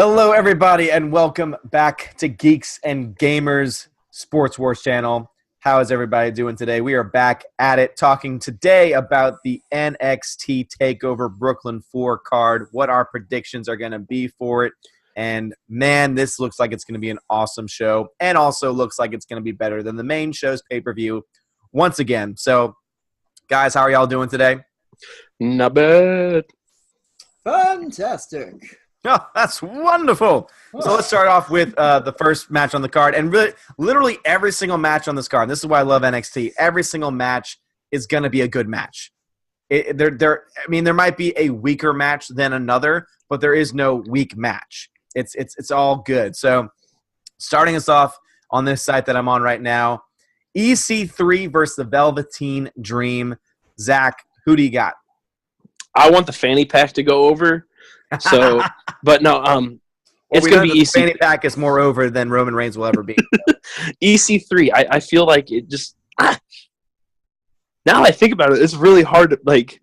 Hello, everybody, and welcome back to Geeks and Gamers Sports Wars channel. How is everybody doing today? We are back at it, talking today about the NXT Takeover Brooklyn 4 card, what our predictions are going to be for it. And, man, this looks like it's going to be an awesome show, and also looks like it's going to be better than the main show's pay-per-view once again. So, guys, how are y'all doing today? Not bad. Fantastic. Oh, that's wonderful. So let's start off with the first match on the card. And really, literally every single match on this card, and this is why I love NXT, every single match is going to be a good match. There might be a weaker match than another, but there is no weak match. It's all good. So starting us off on this site that I'm on right now, EC3 versus the Velveteen Dream. Zach, who do you got? I want the fanny pack to go over. So, but no, it's going to be EC3. Fanny pack is more over than Roman Reigns will ever be. EC3. I feel like it just now I think about it, it's really hard to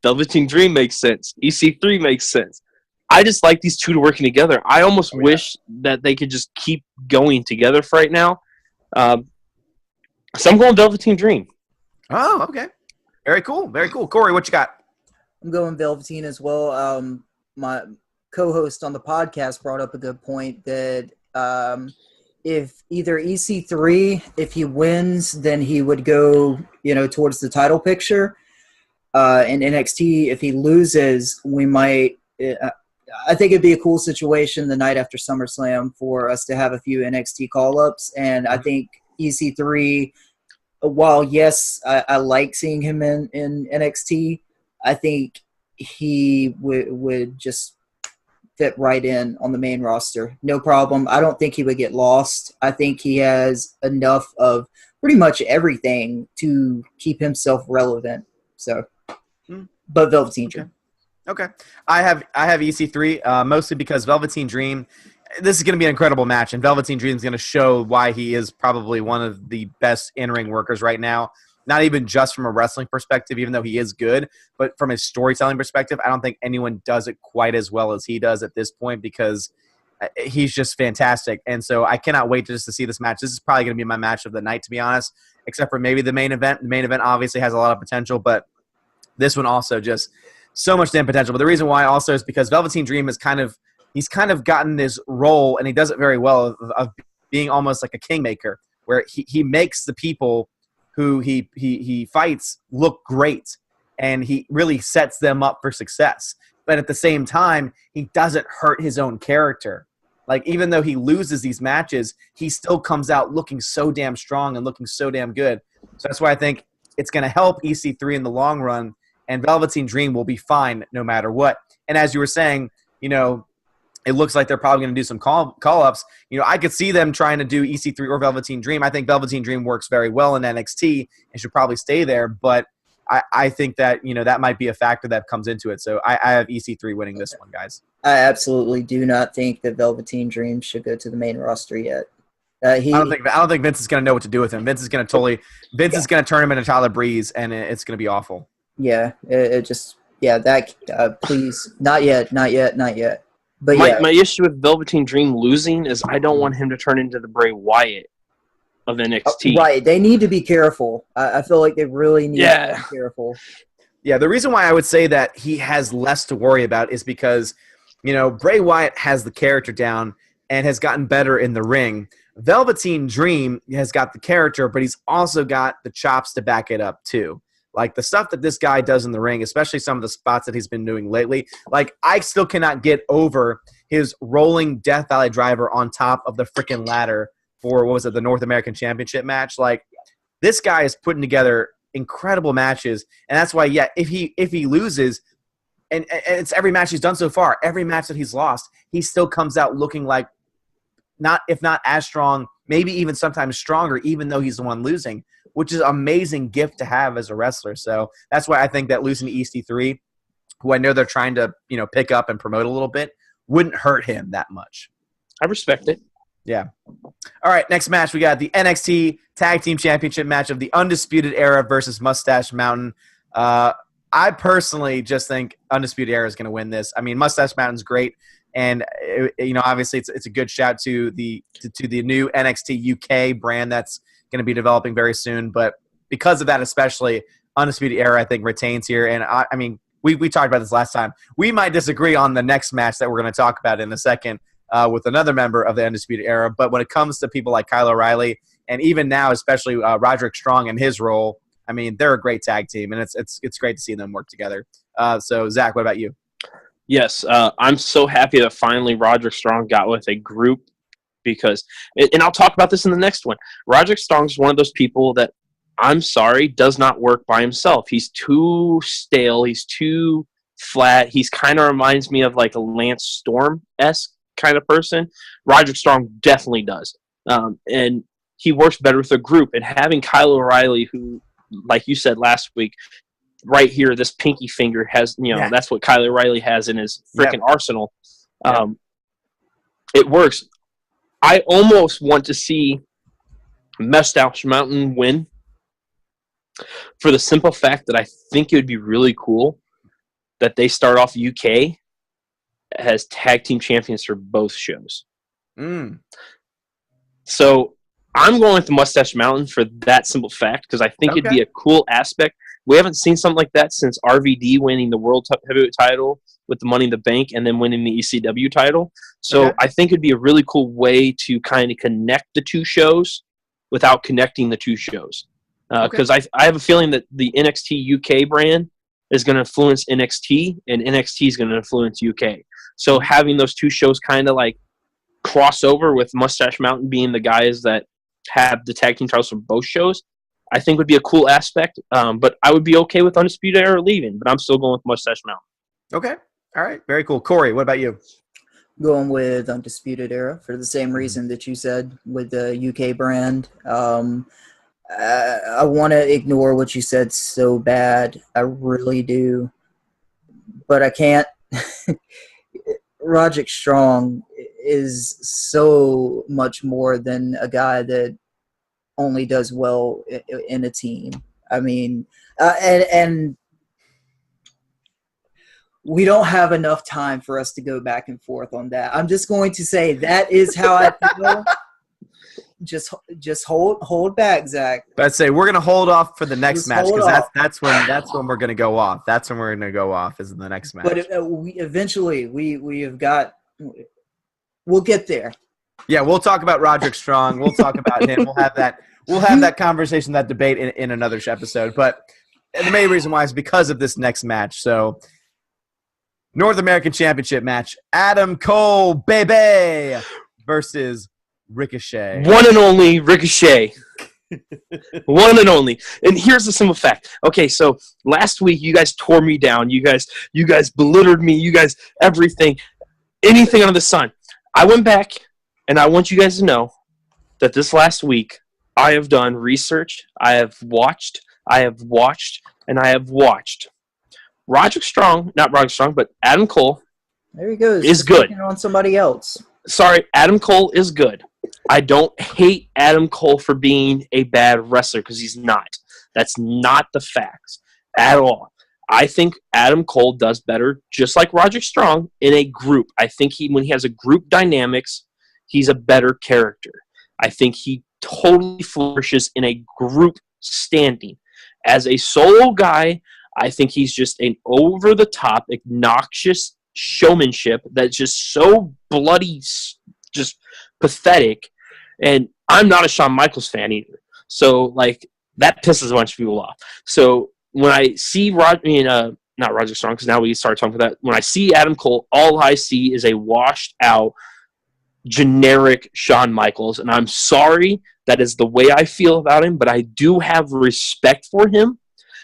Velveteen Dream makes sense. EC3 makes sense. I just like these two working together. I almost wish that they could just keep going together for right now. So I'm going Velveteen Dream. Oh, okay. Very cool. Very cool. Corey, what you got? I'm going Velveteen as well. My co-host on the podcast brought up a good point that if either EC3, if he wins, then he would go, towards the title picture. And NXT, if he loses, we might. I think it'd be a cool situation the night after SummerSlam for us to have a few NXT call-ups, and I think EC3. While yes, I like seeing him in NXT, I think he would just fit right in on the main roster. No problem. I don't think he would get lost. I think he has enough of pretty much everything to keep himself relevant. So, but Velveteen Dream. Okay. I have EC3 mostly because Velveteen Dream, this is going to be an incredible match, and Velveteen Dream is going to show why he is probably one of the best in-ring workers right now. Not even just from a wrestling perspective, even though he is good, but from a storytelling perspective, I don't think anyone does it quite as well as he does at this point because he's just fantastic. And so I cannot wait to see this match. This is probably going to be my match of the night, to be honest, except for maybe the main event. The main event obviously has a lot of potential, but this one also just so much damn potential. But the reason why also is because Velveteen Dream is he's kind of gotten this role, and he does it very well, of being almost like a kingmaker, where he makes the people who he fights look great, and he really sets them up for success. But at the same time, he doesn't hurt his own character. Like, even though he loses these matches, he still comes out looking so damn strong and looking so damn good. So that's why I think it's going to help EC3 in the long run, and Velveteen Dream will be fine no matter what. And as you were saying, it looks like they're probably going to do some call-ups. I could see them trying to do EC3 or Velveteen Dream. I think Velveteen Dream works very well in NXT and should probably stay there. But I think that, that might be a factor that comes into it. So I have EC3 winning this one, guys. I absolutely do not think that Velveteen Dream should go to the main roster yet. I don't think Vince is going to know what to do with him. Vince is going to turn him into Tyler Breeze, and it's going to be awful. Yeah, please, not yet. But my issue with Velveteen Dream losing is I don't want him to turn into the Bray Wyatt of NXT. Right, they need to be careful. I feel like they really need to be careful. Yeah, the reason why I would say that he has less to worry about is because, Bray Wyatt has the character down and has gotten better in the ring. Velveteen Dream has got the character, but he's also got the chops to back it up too. Like, the stuff that this guy does in the ring, especially some of the spots that he's been doing lately, I still cannot get over his rolling Death Valley driver on top of the freaking ladder for, the North American Championship match. This guy is putting together incredible matches, and that's why, if he loses, and it's every match he's done so far, every match that he's lost, he still comes out looking like, if not as strong, maybe even sometimes stronger, even though he's the one losing, which is an amazing gift to have as a wrestler. So that's why I think that losing to EC3, who I know they're trying to, pick up and promote a little bit, wouldn't hurt him that much. I respect it. Yeah. All right, next match, we got the NXT Tag Team Championship match of the Undisputed Era versus Mustache Mountain. I personally just think Undisputed Era is going to win this. I mean, Mustache Mountain's great. And obviously it's a good shout to the new NXT UK brand that's going to be developing very soon. But because of that, especially Undisputed Era, I think retains here. And I mean, we talked about this last time. We might disagree on the next match that we're going to talk about in a second with another member of the Undisputed Era. But when it comes to people like Kyle O'Reilly, and even now, especially Roderick Strong in his role, I mean, they're a great tag team, and it's great to see them work together. So, Zach, what about you? Yes, I'm so happy that finally Roderick Strong got with a group because, and I'll talk about this in the next one. Roderick Strong's one of those people that, I'm sorry, does not work by himself. He's too stale. He's too flat. He's kind of reminds me of like a Lance Storm-esque kind of person. Roderick Strong definitely does. And he works better with a group. And having Kyle O'Reilly, who, like you said last week, right here, this pinky finger has, that's what Kyle O'Reilly has in his freaking arsenal. It works. I almost want to see Mustache Mountain win for the simple fact that I think it would be really cool that they start off UK as tag team champions for both shows. So I'm going with the Mustache Mountain for that simple fact because I think it'd be a cool aspect. We haven't seen something like that since RVD winning the World Heavyweight title with the Money in the Bank and then winning the ECW title. So I think it'd be a really cool way to kind of connect the two shows without connecting the two shows. Because I have a feeling that the NXT UK brand is going to influence NXT and NXT is going to influence UK. So having those two shows kind of like cross over with Mustache Mountain being the guys that have the tag team titles from both shows, I think would be a cool aspect. But I would be okay with Undisputed Era leaving, but I'm still going with Mustache Mountain. Okay. All right. Very cool. Corey, what about you? Going with Undisputed Era for the same reason that you said with the UK brand. I want to ignore what you said so bad. I really do. But I can't. Roderick Strong is so much more than a guy that only does well in a team. I mean, and we don't have enough time for us to go back and forth on that. I'm just going to say that is how I feel. Just hold back, Zach. But I'd say we're gonna hold off for the next match because that's when we're gonna go off. That's when we're gonna go off is in the next match. But eventually we have got. We'll get there. Yeah, we'll talk about Roderick Strong. We'll talk about him. We'll have that conversation, that debate in another episode. But the main reason why is because of this next match. So, North American Championship match: Adam Cole, baby, versus Ricochet. One and only Ricochet. One and only. And here's the simple fact. Okay, so last week you guys tore me down. You guys belittled me. You guys everything, anything under the sun. I went back and I want you guys to know that this last week I have done research. I have watched, and I have watched. Roderick Strong, not Roderick Strong, but Adam Cole. There he goes. Is good. On somebody else. Sorry, Adam Cole is good. I don't hate Adam Cole for being a bad wrestler because he's not. That's not the facts at all. I think Adam Cole does better, just like Roderick Strong, in a group. I think when he has a group dynamics, he's a better character. I think he totally flourishes in a group standing. As a solo guy, I think he's just an over-the-top, obnoxious showmanship that's just so bloody, just pathetic. And I'm not a Shawn Michaels fan either. So, like, that pisses a bunch of people off. So, when I see not Roderick Strong, because now we start talking about that. When I see Adam Cole, all I see is a washed-out, generic Shawn Michaels. And I'm sorry that is the way I feel about him, but I do have respect for him.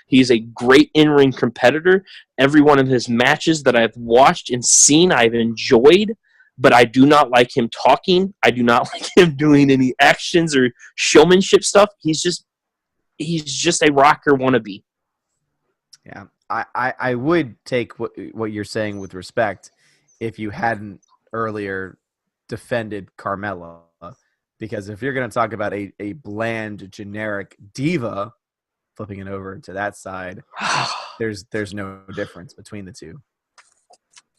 He's a great in-ring competitor. Every one of his matches that I've watched and seen, I've enjoyed. But I do not like him talking. I do not like him doing any actions or showmanship stuff. He's just a rocker wannabe. Yeah, I would take what you're saying with respect if you hadn't earlier defended Carmella. Because if you're going to talk about a bland, generic diva, flipping it over to that side, there's no difference between the two.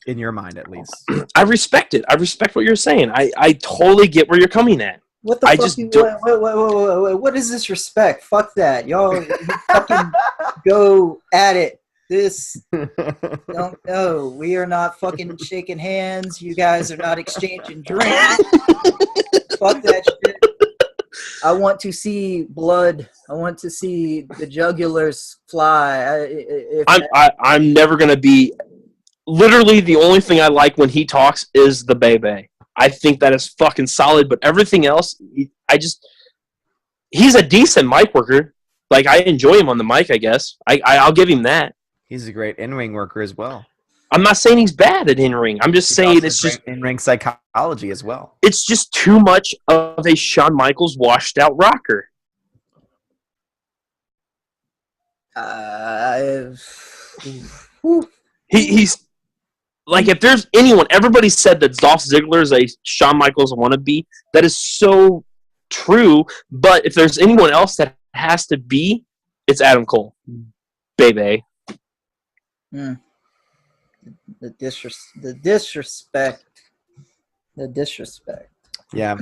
in your mind at least. I respect it. I respect what you're saying. I totally get where you're coming at. What the I fuck? just don't. What is this respect? Fuck that. Y'all fucking go at it. This don't know. We are not fucking shaking hands. You guys are not exchanging drinks. Fuck that shit. I want to see blood. I want to see the jugulars fly. I'm never gonna be. Literally, the only thing I like when he talks is the Bebe. I think that is fucking solid, but everything else, he's a decent mic worker. Like, I enjoy him on the mic, I guess. I'll give him that. He's a great in-ring worker as well. I'm not saying he's bad at in-ring. I'm just saying it's just in-ring psychology as well. It's just too much of a Shawn Michaels washed-out rocker. He's like, if there's anyone, everybody said that Dolph Ziggler is a Shawn Michaels wannabe. That is so true. But if there's anyone else that has to be, it's Adam Cole, baby. The disrespect. Yeah,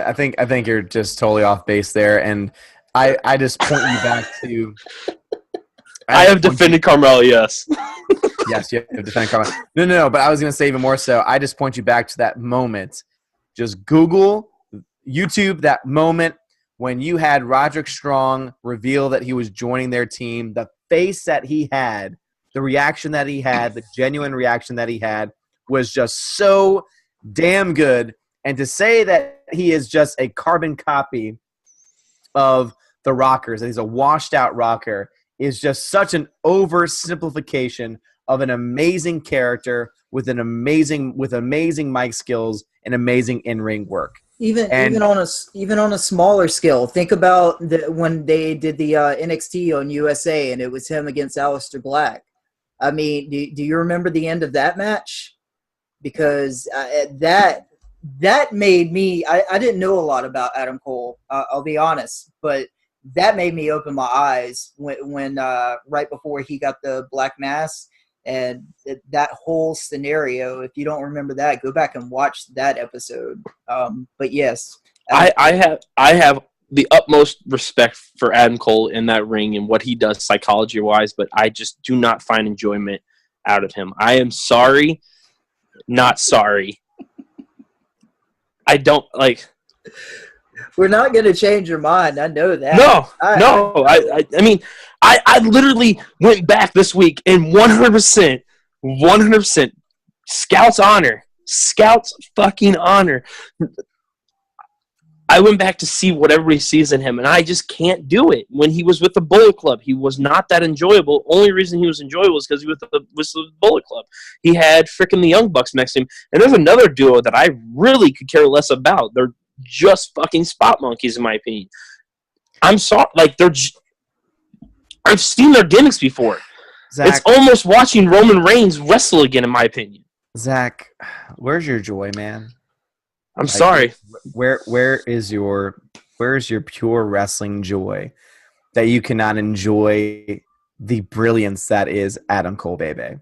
I think you're just totally off base there, and I just point you back to. I have defended Carmella, yes. Yes, you have defended Carmella. No, but I was going to say even more so. I just point you back to that moment. Just Google, YouTube that moment when you had Roderick Strong reveal that he was joining their team. The face that he had, the reaction that he had, the genuine reaction that he had was just so damn good. And to say that he is just a carbon copy of the Rockers, that he's a washed-out rocker, is just such an oversimplification of an amazing character with amazing mic skills and amazing in-ring work. Even on a smaller scale, think about when they did the NXT on USA and it was him against Aleister Black. I mean, do you remember the end of that match? Because that made me. I didn't know a lot about Adam Cole. I'll be honest, but that made me open my eyes when right before he got the black mask and that whole scenario. If you don't remember that, go back and watch that episode. But yes, I have the utmost respect for Adam Cole in that ring and what he does psychology wise, but I just do not find enjoyment out of him. I am sorry, not sorry. I don't like. We're not going to change your mind. I know that. No. I mean, I literally went back this week and 100%, Scout's fucking honor. I went back to see what everybody sees in him, and I just can't do it. When he was with the Bullet Club, he was not that enjoyable. Only reason he was enjoyable is because he was with the Bullet Club. He had frickin' the Young Bucks next to him. And there's another duo that I really could care less about. They're just fucking spot monkeys, in my opinion. I'm sorry. Like, I've seen their gimmicks before. Zach, it's almost watching Roman Reigns wrestle again, in my opinion. Zach, where's your joy, man? I'm sorry. Where is your pure wrestling joy that you cannot enjoy the brilliance that is Adam Cole, baby?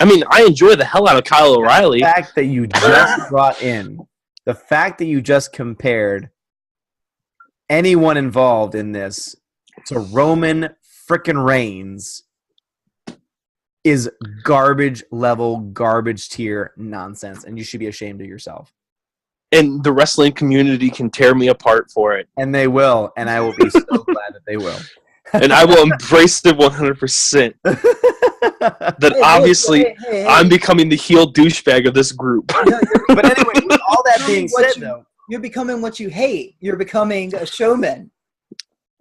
I mean, I enjoy the hell out of Kyle O'Reilly. The fact that you just brought in, the fact that you just compared anyone involved in this to Roman frickin' Reigns is garbage level, garbage tier nonsense, and you should be ashamed of yourself. And the wrestling community can tear me apart for it. And they will, and I will be so glad that they will. And I will embrace it 100%. That obviously I'm becoming the heel douchebag of this group. But anyway, with all that being said, though. You're becoming what you hate. You're becoming a showman.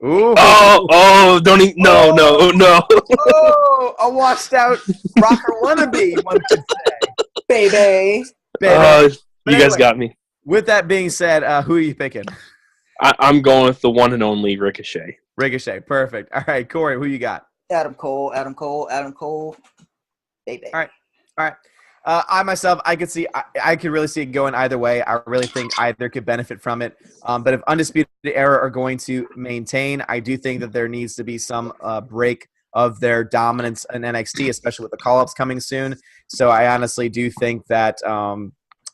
Ooh. Don't even, no. Oh, a washed out rocker wannabe, one could say. Baby. You guys got me. With that being said, who are you picking? I'm going with the one and only Ricochet. Ricochet, perfect. All right, Corey, who you got? Adam Cole. Baby. All right. I myself, I could really see it going either way. I really think either could benefit from it. But if Undisputed Era are going to maintain, I do think that there needs to be some break of their dominance in NXT, especially with the call-ups coming soon. So I honestly do think that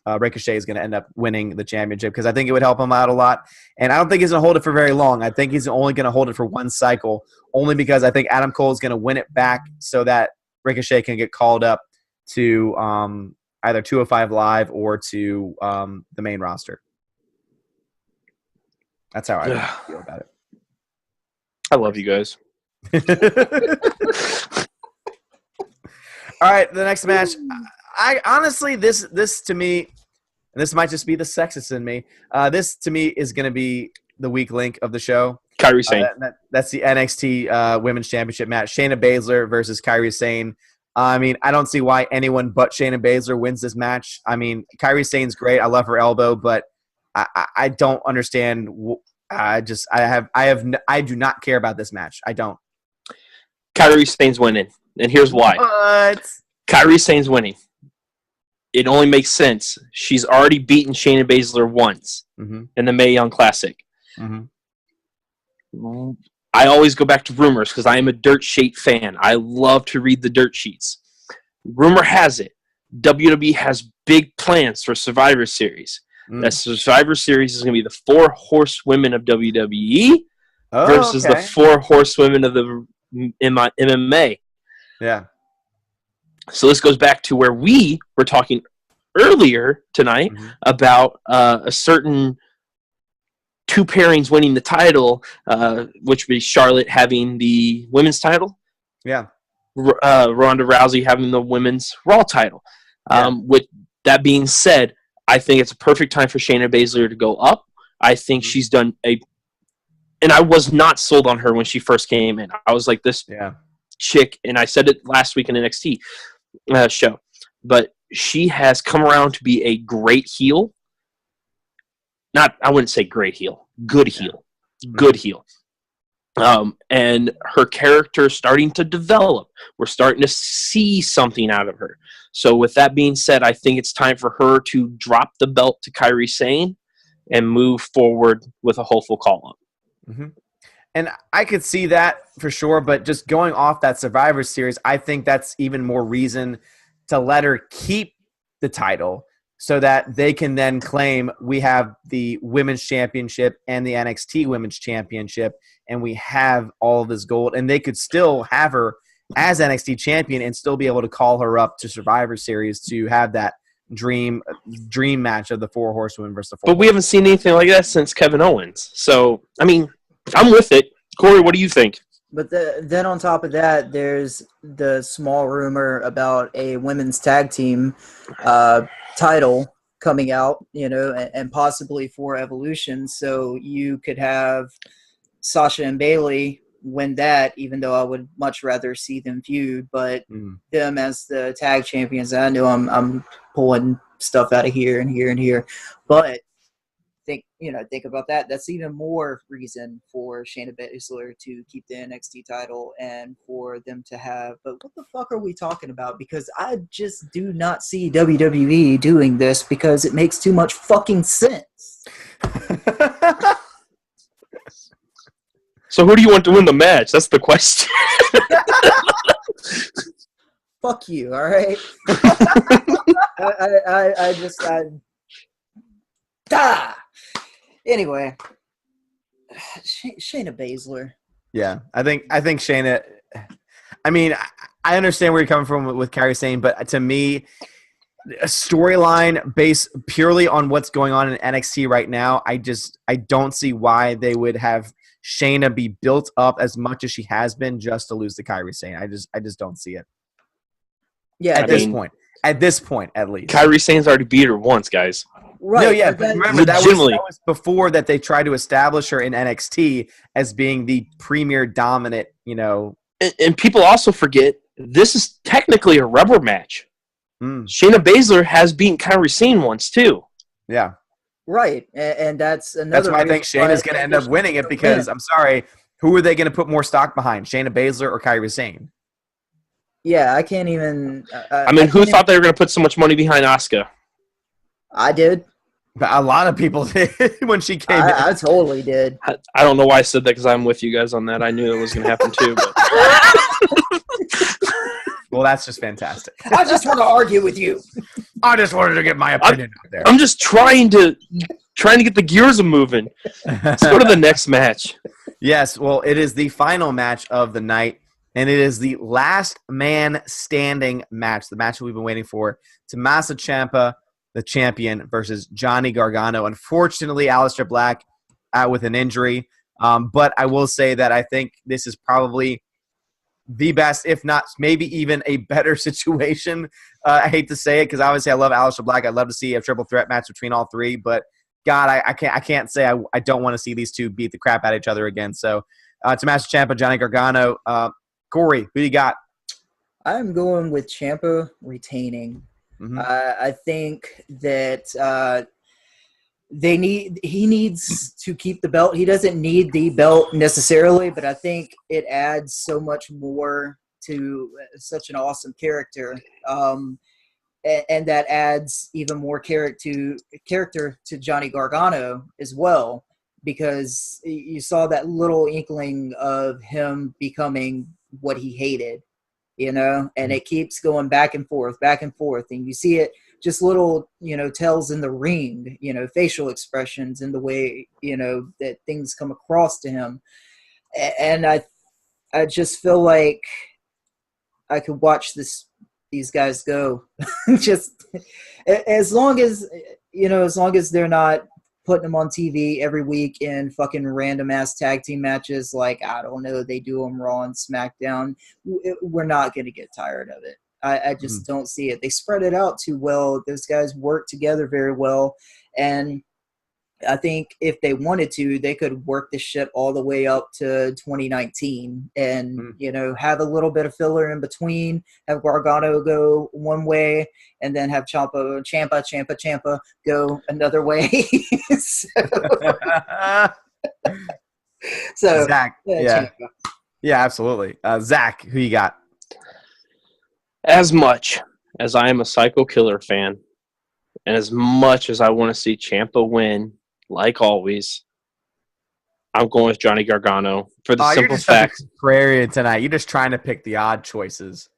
Ricochet is going to end up winning the championship because I think it would help him out a lot. And I don't think he's going to hold it for very long. I think he's only going to hold it for one cycle, only because I think Adam Cole is going to win it back so that Ricochet can get called up to either 205 Live or to the main roster. That's how I feel about it. I love you guys. All right, the next match. I honestly, this to me, and this might just be the sexist in me. This to me is going to be the weak link of the show. Kairi Sane. That's the NXT Women's Championship match. Shayna Baszler versus Kairi Sane. I mean, I don't see why anyone but Shayna Baszler wins this match. I mean, Kairi Sane's great. I love her elbow, but I don't understand. I do not care about this match. I don't. Kairi Sane's winning, and here's why. What? Kairi Sane's winning. It only makes sense. She's already beaten Shayna Baszler once in the Mae Young Classic. I always go back to rumors because I am a dirt sheet fan. I love to read the dirt sheets. Rumor has it, WWE has big plans for Survivor Series. That Survivor Series is going to be the 4 horsewomen of WWE versus the 4 horsewomen of the MMA. Yeah. So this goes back to where we were talking earlier tonight about a certain 2 pairings winning the title, which would be Charlotte having the women's title. Yeah. Ronda Rousey having the women's Raw title. With that being said, I think it's a perfect time for Shayna Baszler to go up. I think she's done and I was not sold on her when she first came in. I was like, this chick, and I said it last week in NXT show, but she has come around to be a great heel. I wouldn't say great heel, good heel, good heel. And her character is starting to develop. We're starting to see something out of her. So with that being said, I think it's time for her to drop the belt to Kairi Sane and move forward with a hopeful call-up. And I could see that for sure, but just going off that Survivor Series, I think that's even more reason to let her keep the title so that they can then claim we have the Women's Championship and the NXT Women's Championship, and we have all of this gold, and they could still have her as NXT champion and still be able to call her up to Survivor Series to have that dream match of the 4 horsewomen versus the 4. But we haven't seen anything like that since Kevin Owens. So, I mean, I'm with it. Corey, what do you think? But then on top of that, there's the small rumor about a women's tag team title coming out, and possibly for Evolution. So you could have Sasha and Bayley win that, even though I would much rather see them feud. But them as the tag champions, I know I'm pulling stuff out of here and here and here, but think about that. That's even more reason for Shayna Baszler to keep the NXT title and for them to have. But what the fuck are we talking about? Because I just do not see WWE doing this because it makes too much fucking sense. So who do you want to win the match? That's the question. Fuck you, all right? Anyway, Shayna Baszler. Yeah, I think Shayna. I mean, I understand where you're coming from with Kairi Sane, but to me, a storyline based purely on what's going on in NXT right now, I don't see why they would have Shayna be built up as much as she has been just to lose to Kairi Sane. I just don't see it. Yeah, at this point, at least. Kairi Sane's already beat her once, guys. Right. No, yeah, but remember that was before that they tried to establish her in NXT as being the premier dominant, And people also forget this is technically a rubber match. Shayna Baszler has beaten Kairi Sane once too. Yeah. Right, and that's another. That's why I think Shayna's going to end up winning it because I'm sorry, who are they going to put more stock behind, Shayna Baszler or Kairi Sane? Yeah, I can't even. Who thought they were going to put so much money behind Asuka? I did. A lot of people did when she came in. I totally did. I don't know why I said that because I'm with you guys on that. I knew it was going to happen too. But. Well, that's just fantastic. I just want to argue with you. I just wanted to get my opinion out there. I'm just trying to get the gears moving. Let's go to the next match. Yes, well, it is the final match of the night, and it is the last man standing match, the match that we've been waiting for. Tommaso Ciampa, the champion, versus Johnny Gargano. Unfortunately, Aleister Black out with an injury, but I will say that I think this is probably the best, if not maybe even a better situation. I hate to say it because obviously I love Aleister Black. I'd love to see a triple threat match between all three, but God, I can't say I don't want to see these two beat the crap out of each other again. So Tommaso Ciampa, Johnny Gargano. Corey, who do you got? I'm going with Ciampa retaining. Mm-hmm. I think that he needs to keep the belt. He doesn't need the belt necessarily, but I think it adds so much more to such an awesome character. And that adds even more character to Johnny Gargano as well, because you saw that little inkling of him becoming what he hated, and it keeps going back and forth, and you see it just little, tells in the ring, facial expressions and the way, that things come across to him. And I just feel like I could watch these guys go just as long as they're not putting them on TV every week in fucking random ass tag team matches. Like, I don't know, they do them Raw and SmackDown. We're not going to get tired of it. I just don't see it. They spread it out too well. Those guys work together very well. And I think if they wanted to, they could work this shit all the way up to 2019 and, have a little bit of filler in between, have Gargano go one way, and then have Ciampa go another way. so Zach, yeah, absolutely. Zach, who you got? As much as I am a Psycho Killer fan, and as much as I want to see Ciampa win, like always, I'm going with Johnny Gargano for the simple fact. Prairie tonight. You're just trying to pick the odd choices.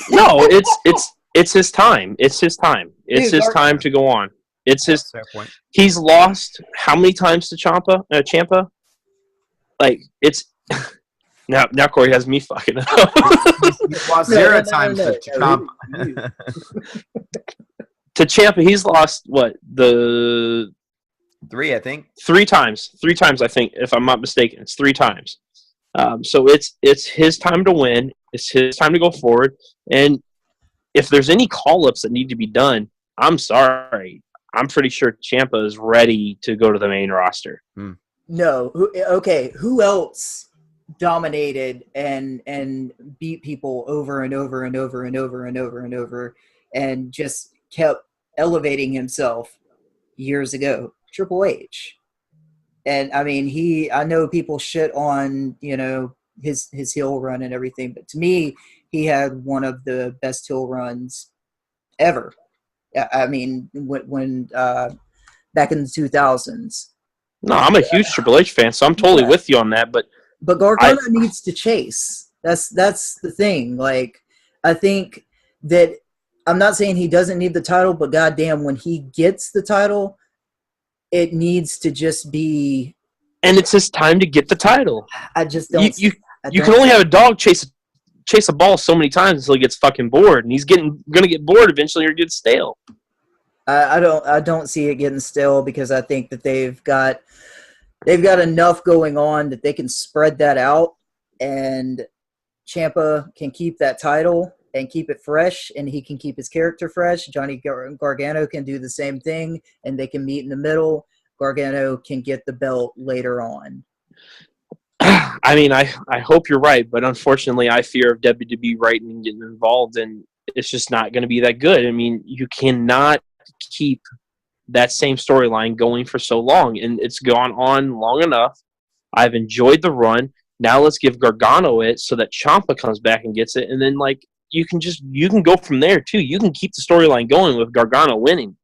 No, it's his time. It's his time. It's his time to go on. It's his. Fair point. He's lost how many times to Ciampa? Like it's now Corey has me fucking up. He's lost zero times to Ciampa. To Ciampa, he's lost what, the 3, I think. 3 times. 3 times, I think, if I'm not mistaken. It's 3 times. So it's his time to win. It's his time to go forward. And if there's any call-ups that need to be done, I'm sorry. I'm pretty sure Ciampa is ready to go to the main roster. No. Okay, who else dominated and beat people over and over and over and over and over and over and just kept elevating himself years ago? Triple H. And I mean, I know people shit on, his heel run and everything, but to me, he had one of the best heel runs ever. I mean, when back in the 2000s. No, I'm a huge Triple H fan, so I'm totally with you on that. But Gargano needs to chase. That's the thing. Like, I think that I'm not saying he doesn't need the title, but goddamn, when he gets the title, it needs to just be. And it's his time to get the title. I just don't. You can only have a dog chase a ball so many times until he gets fucking bored, and he's gonna get bored eventually or get stale. I don't see it getting stale because I think that they've got enough going on that they can spread that out, and Ciampa can keep that title and keep it fresh, and he can keep his character fresh. Johnny Gargano can do the same thing, and they can meet in the middle. Gargano can get the belt later on. I mean, I hope you're right, but unfortunately, I fear of WWE writing and getting involved, and it's just not going to be that good. I mean, you cannot keep that same storyline going for so long, and it's gone on long enough. I've enjoyed the run. Now let's give Gargano it so that Ciampa comes back and gets it, and then you can go from there too. You can keep the storyline going with Gargano winning.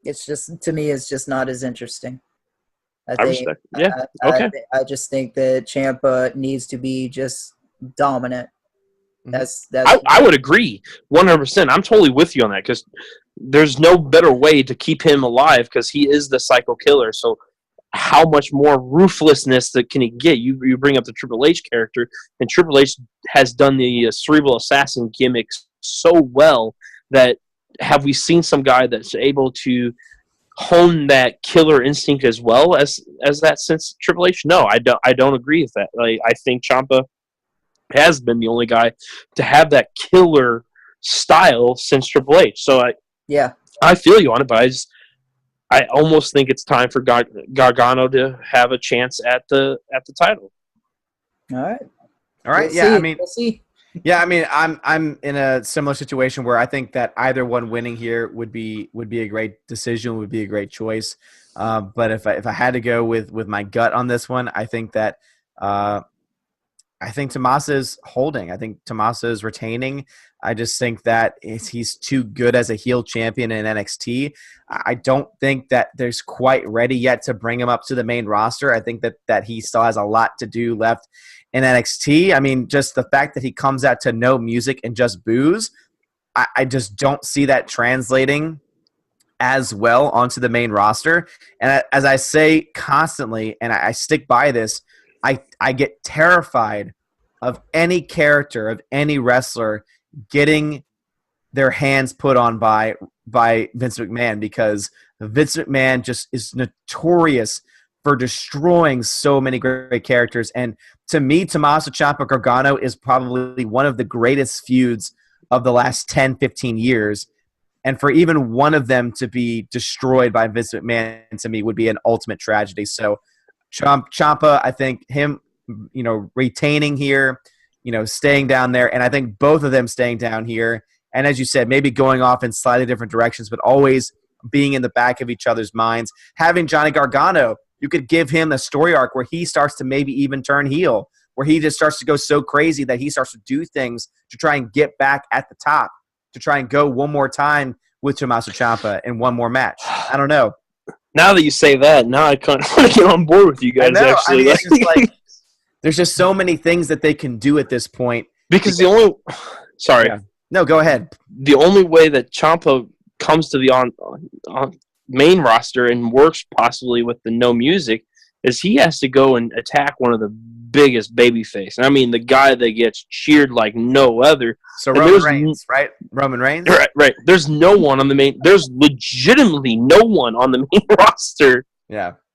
It's just, to me, it's just not as interesting. I respect. Yeah. Okay. I just think that Ciampa needs to be just dominant. That's I would agree 100%. I'm totally with you on that because there's no better way to keep him alive because he is the psycho killer. So how much more ruthlessness that can he get? You bring up the Triple H character, and Triple H has done the cerebral assassin gimmick so well that have we seen some guy that's able to hone that killer instinct as well as that since Triple H? No, I don't agree with that. Like, I think Ciampa has been the only guy to have that killer style since Triple H. So I feel you on it, but I almost think it's time for Gargano to have a chance at the title. All right. We'll see. Yeah, I mean, I'm in a similar situation where I think that either one winning here would be a great decision, would be a great choice. But if I had to go with my gut on this one, I think that I think Tommaso is holding. I think Tommaso is retaining. I just think that he's too good as a heel champion in NXT. I don't think that there's quite ready yet to bring him up to the main roster. I think that he still has a lot to do left in NXT. I mean, just the fact that he comes out to no music and just boos, I just don't see that translating as well onto the main roster. And as I say constantly, and I stick by this, I get terrified of any character, of any wrestler getting their hands put on by Vince McMahon, because Vince McMahon just is notorious for destroying so many great characters. And to me, Tommaso Ciampa Gargano is probably one of the greatest feuds of the last 10, 15 years. And for even one of them to be destroyed by Vince McMahon, to me, would be an ultimate tragedy. So Ciampa, I think him, retaining here, staying down there, and I think both of them staying down here. And as you said, maybe going off in slightly different directions, but always being in the back of each other's minds. Having Johnny Gargano, you could give him a story arc where he starts to maybe even turn heel, where he just starts to go so crazy that he starts to do things to try and get back at the top, to try and go one more time with Tommaso Ciampa in one more match. I don't know. Now that you say that, now I kind of want to get on board with you guys. I know. Actually, I mean, it's just like there's just so many things that they can do at this point. Because the only no, go ahead. The only way that Ciampa comes to the on main roster and works possibly with the no music is he has to go and attack one of the biggest babyface. I mean, the guy that gets cheered like no other. So Roman Reigns, right? Roman Reigns? Right. There's no one on the main – there's legitimately no one on the main roster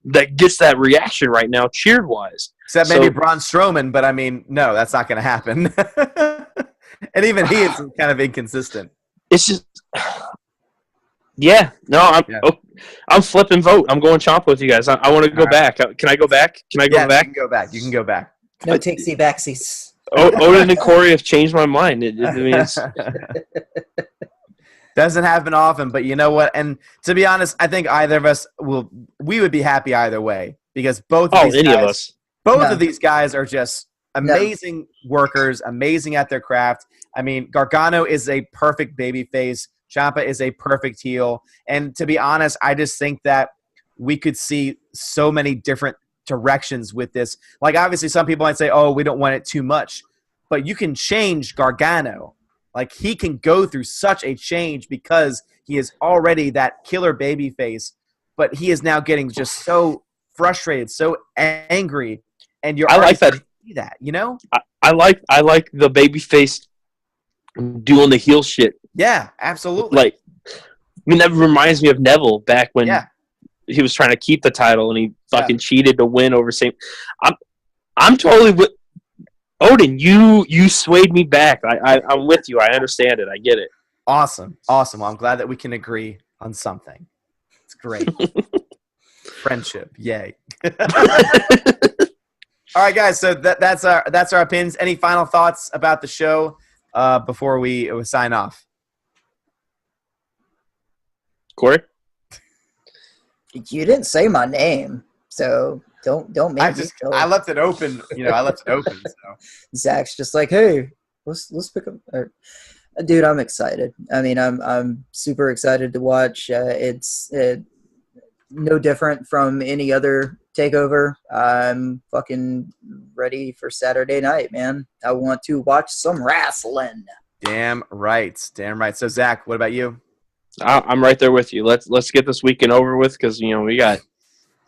that gets that reaction right now cheered-wise. Except maybe Braun Strowman, but I mean, no, that's not going to happen. And even he is kind of inconsistent. It's just – I'm flipping vote. I'm going Ciampa with you guys. I want to go back. Can I go back? Back? You can go back. No takesy backsies. Odin and Corey have changed my mind. Doesn't happen often, but you know what? And to be honest, I think either of us we would be happy either way, because both of these guys are just amazing workers, amazing at their craft. I mean, Gargano is a perfect babyface. Ciampa is a perfect heel. And to be honest, I just think that we could see so many different directions with this. Like, obviously, some people might say, oh, we don't want it too much. But you can change Gargano. Like, he can go through such a change because he is already that killer babyface. But he is now getting just so frustrated, so angry. And you're I like that. See that, you know? I like the babyface doing the heel shit. Yeah, absolutely. Like, I mean, that reminds me of Neville back when he was trying to keep the title and he fucking cheated to win over St. I'm totally with Odin. You swayed me back. I'm with you. I understand it. I get it. Awesome. Well, I'm glad that we can agree on something. It's great. Friendship. Yay. All right, guys. So that's our opinions. Any final thoughts about the show before we sign off? Corey? You didn't say my name, so don't make me feel I left it open. I left it open. So Zach's just like, hey, let's pick up. Dude, I'm excited. I mean, I'm super excited to watch. It's no different from any other takeover. I'm fucking ready for Saturday night, man. I want to watch some wrestling. Damn right. Damn right. So, Zach, what about you? I'm right there with you. Let's get this weekend over with because we got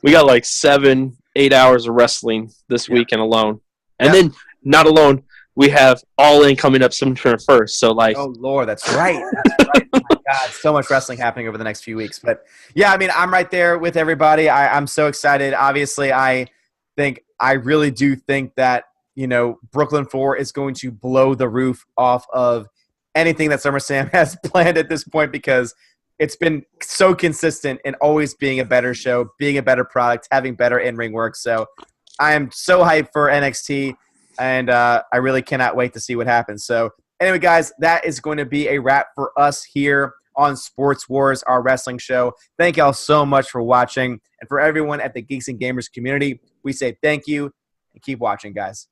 like 7-8 hours of wrestling this weekend alone, and then not alone. We have All In coming up September 1st. So like, oh Lord, that's right. That's right. Oh my God, so much wrestling happening over the next few weeks. But yeah, I mean, I'm right there with everybody. I'm so excited. Obviously, I really do think that Brooklyn 4 is going to blow the roof off of anything that SummerSlam has planned at this point because it's been so consistent in always being a better show, being a better product, having better in-ring work. So I am so hyped for NXT. And I really cannot wait to see what happens. So anyway, guys, that is going to be a wrap for us here on Sports Wars, our wrestling show. Thank y'all so much for watching. And for everyone at the Geeks and Gamers community, we say thank you and keep watching, guys.